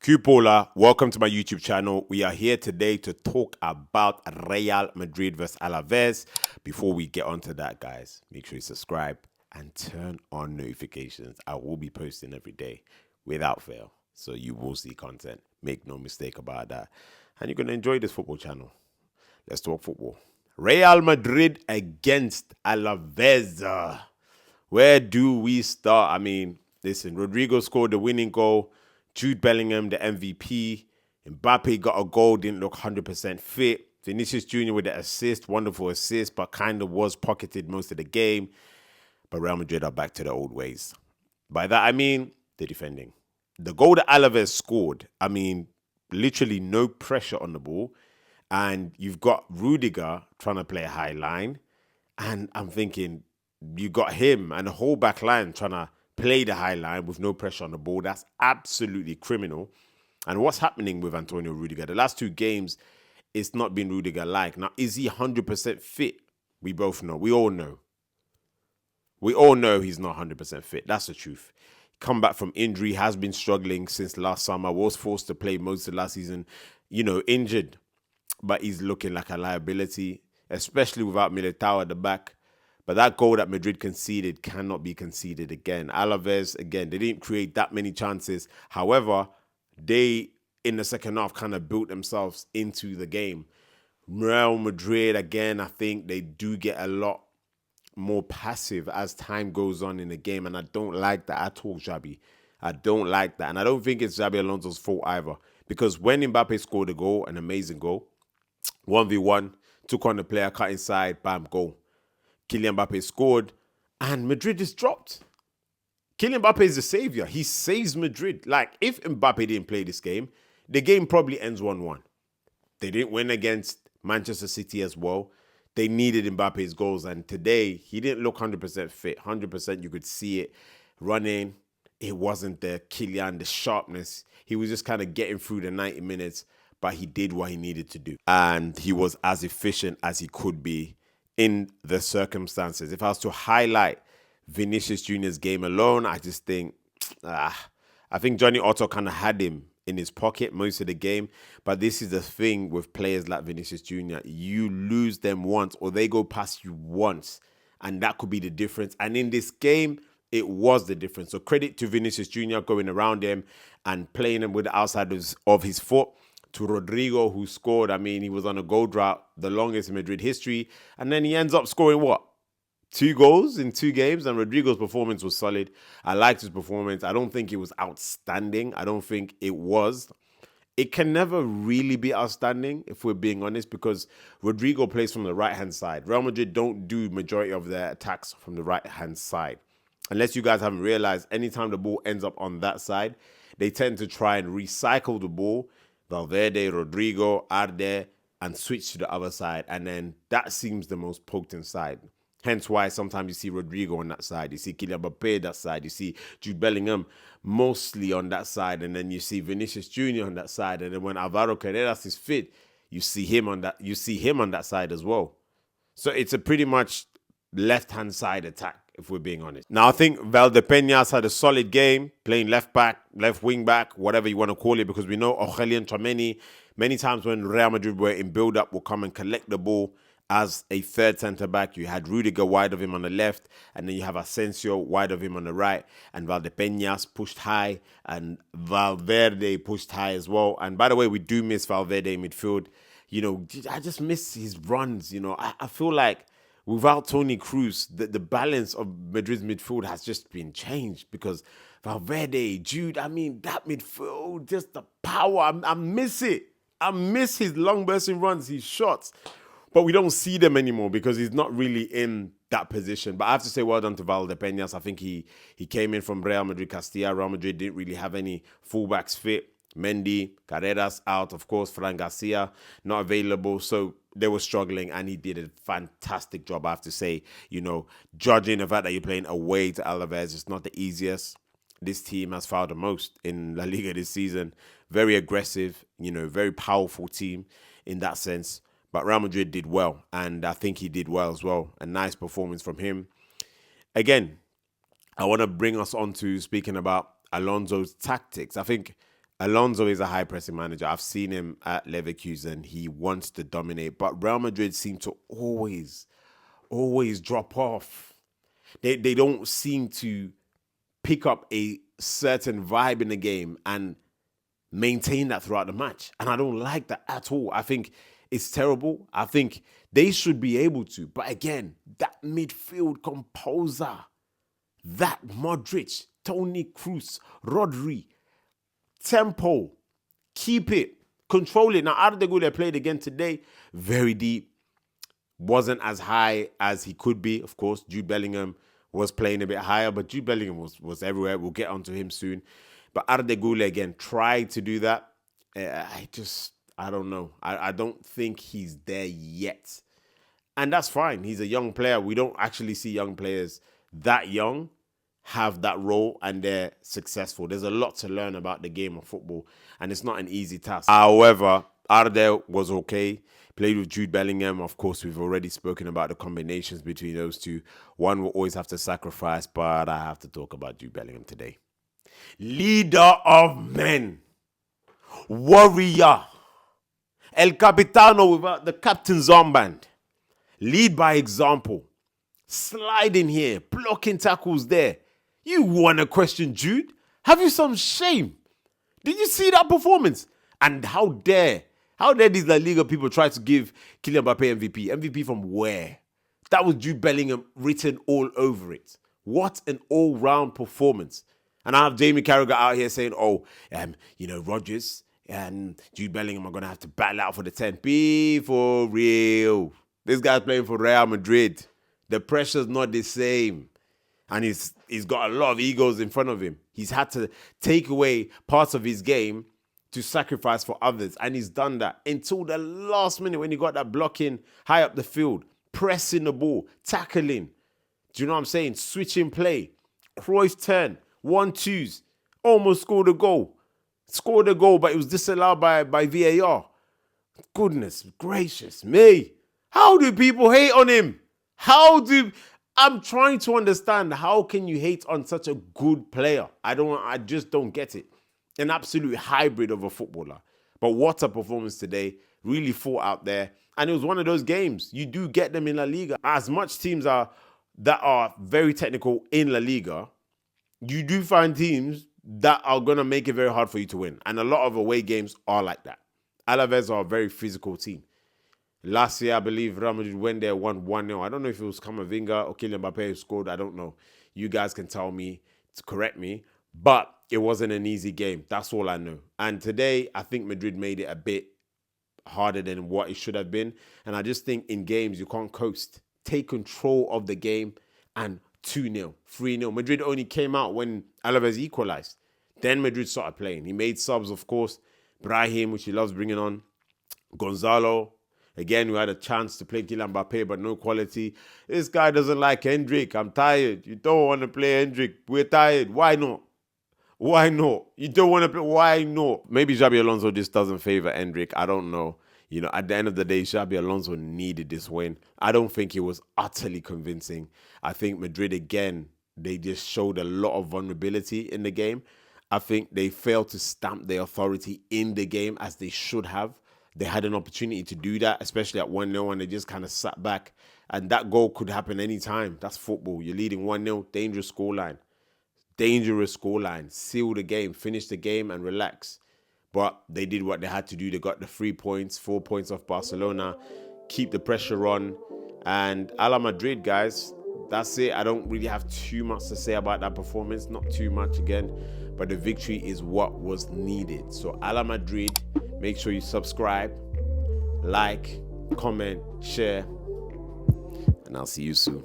Cupola, welcome to my YouTube channel. We are here today to talk about Real Madrid versus Alaves. Before we get onto that, guys, make sure you subscribe and turn on notifications. I will be posting every day without fail, so you will see content. Make no mistake about that. And you're going to enjoy this football channel. Let's talk football. Real Madrid against Alaves. Where do we start? I mean, listen, Rodrygo scored the winning goal. Jude Bellingham, the MVP. Mbappe got a goal, didn't look 100% fit. Vinicius Jr. with the assist, wonderful assist, but kind of was pocketed most of the game. But Real Madrid are back to the old ways. By that, I mean the defending. The goal that Alaves scored, I mean, literally no pressure on the ball. And you've got Rodrygo trying to play a high line. And I'm thinking, you got him and the whole back line trying to play the high line with no pressure on the ball. That's absolutely criminal. And what's happening with Antonio Rudiger? The last two games, it's not been Rudiger-like. Now, is he 100% fit? We both know. We all know. We all know he's not 100% fit. That's the truth. Come back from injury, has been struggling since last summer, was forced to play most of last season, injured. But he's looking like a liability, especially without Militao at the back. But that goal that Madrid conceded cannot be conceded again. Alaves, again, they didn't create that many chances. However, they, in the second half, kind of built themselves into the game. Real Madrid, again, I think they do get a lot more passive as time goes on in the game. And I don't like that at all, Xabi. I don't like that. And I don't think it's Xabi Alonso's fault either. Because when Mbappe scored a goal, an amazing goal, 1v1, took on the player, cut inside, bam, goal. Kylian Mbappe scored, and Madrid is dropped. Kylian Mbappe is the savior. He saves Madrid. Like, if Mbappe didn't play this game, the game probably ends 1-1. They didn't win against Manchester City as well. They needed Mbappe's goals, and today, he didn't look 100% fit. 100%, you could see it running. It wasn't the Kylian, the sharpness. He was just kind of getting through the 90 minutes, but he did what he needed to do. And he was as efficient as he could be in the circumstances. If I was to highlight Vinicius Jr.'s game alone, I just think, I think Johnny Otto kind of had him in his pocket most of the game. But this is the thing with players like Vinicius Jr. You lose them once or they go past you once, and that could be the difference. And in this game, it was the difference. So credit to Vinicius Jr. going around him and playing him with the outside of his foot. To Rodrygo, who scored, I mean, he was on a goal drought, the longest in Madrid history. And then he ends up scoring what? 2 goals in 2 games. And Rodrygo's performance was solid. I liked his performance. I don't think it was outstanding. I don't think it was. It can never really be outstanding, if we're being honest, because Rodrygo plays from the right-hand side. Real Madrid don't do majority of their attacks from the right-hand side. Unless you guys haven't realized, anytime the ball ends up on that side, they tend to try and recycle the ball, Valverde, Rodrygo, Arde, and switch to the other side. And then that seems the most potent side. Hence why sometimes you see Rodrygo on that side. You see Kylian Mbappe that side. You see Jude Bellingham mostly on that side. And then you see Vinicius Jr. on that side. And then when Alvaro Carreras is fit, you see him on that side as well. So it's a pretty much left-hand side attack, if we're being honest. Now, I think Valdepeñas had a solid game, playing left back, left wing back, whatever you want to call it, because we know Aurelien Tchouameni, many times when Real Madrid were in build-up, will come and collect the ball as a third centre-back. You had Rudiger wide of him on the left, and then you have Asensio wide of him on the right, and Valdepeñas pushed high, and Valverde pushed high as well. And by the way, we do miss Valverde in midfield. I just miss his runs. I feel like without Toni Kroos, the balance of Madrid's midfield has just been changed because Valverde, Jude, I mean, that midfield, just the power, I miss it. I miss his long bursting runs, his shots. But we don't see them anymore because he's not really in that position. But I have to say well done to Valdepeñas. I think he came in from Real Madrid Castilla. Real Madrid didn't really have any fullbacks fit. Mendy, Carreras out, of course, Fran Garcia not available. So they were struggling, and he did a fantastic job, I have to say. Judging the fact that you're playing away to Alaves, it's not the easiest. This team has fouled the most in La Liga this season. Very aggressive, very powerful team in that sense. But Real Madrid did well, and I think he did well as well. A nice performance from him. Again, I want to bring us on to speaking about Alonso's tactics. I think Alonso is a high pressing manager. I've seen him at Leverkusen. He wants to dominate, but Real Madrid seem to always drop off. They don't seem to pick up a certain vibe in the game and maintain that throughout the match. And I don't like that at all. I think it's terrible. I think they should be able to. But again, that midfield composer, that Modric, Toni Kroos, Rodri, tempo, keep it, control it. Now, Rodrygo, they played again today, very deep, wasn't as high as he could be. Of course, Jude Bellingham was playing a bit higher, but Jude Bellingham was everywhere. We'll get onto him soon. But Rodrygo, again, tried to do that. I don't know. I don't think he's there yet. And that's fine. He's a young player. We don't actually see young players that young have that role and they're successful. There's a lot to learn about the game of football, and it's not an easy task. However, Arde was okay. Played with Jude Bellingham. Of course, we've already spoken about the combinations between those two. One will always have to sacrifice, but I have to talk about Jude Bellingham today. Leader of men. Warrior. El Capitano without the captain's armband. Lead by example. Sliding here. Blocking tackles there. You want to question Jude? Have you some shame? Did you see that performance? And how dare these La Liga people try to give Kylian Mbappe MVP? MVP from where? That was Jude Bellingham written all over it. What an all-round performance. And I have Jamie Carragher out here saying, Rodgers and Jude Bellingham are going to have to battle out for the 10. Be for real. This guy's playing for Real Madrid. The pressure's not the same. And he's got a lot of egos in front of him. He's had to take away parts of his game to sacrifice for others. And he's done that until the last minute when he got that blocking high up the field, pressing the ball, tackling. Do you know what I'm saying? Switching play. Cruyff turn. 1-2s. Almost scored a goal. Scored a goal, but it was disallowed by VAR. Goodness gracious me. How do people hate on him? I'm trying to understand, how can you hate on such a good player? I just don't get it. An absolute hybrid of a footballer. But what a performance today. Really fought out there. And it was one of those games. You do get them in La Liga. As much teams that are very technical in La Liga, you do find teams that are going to make it very hard for you to win. And a lot of away games are like that. Alaves are a very physical team. Last year, I believe Real Madrid went there, won 1-0. I don't know if it was Camavinga or Kylian Mbappe who scored. I don't know. You guys can tell me, to correct me. But it wasn't an easy game. That's all I know. And today, I think Madrid made it a bit harder than what it should have been. And I just think in games, you can't coast. Take control of the game and 2-0, 3-0. Madrid only came out when Alaves equalized. Then Madrid started playing. He made subs, of course. Brahim, which he loves bringing on. Gonzalo. Again, we had a chance to play Kylian Mbappe, but no quality. This guy doesn't like Hendrick. I'm tired. You don't want to play Hendrick. We're tired. Why not? Why not? You don't want to play. Why not? Maybe Xabi Alonso just doesn't favor Hendrick. I don't know. At the end of the day, Xabi Alonso needed this win. I don't think it was utterly convincing. I think Madrid, again, they just showed a lot of vulnerability in the game. I think they failed to stamp their authority in the game as they should have. They had an opportunity to do that, especially at 1-0, and they just kind of sat back. And that goal could happen anytime. That's football. You're leading 1-0, dangerous scoreline. Dangerous scoreline. Seal the game, finish the game, and relax. But they did what they had to do. They got the 3 points, 4 points off Barcelona. Keep the pressure on. And a la Madrid, guys. That's it. I don't really have too much to say about that performance. Not too much again. But the victory is what was needed. So a la Madrid. Make sure you subscribe, like, comment, share. And I'll see you soon.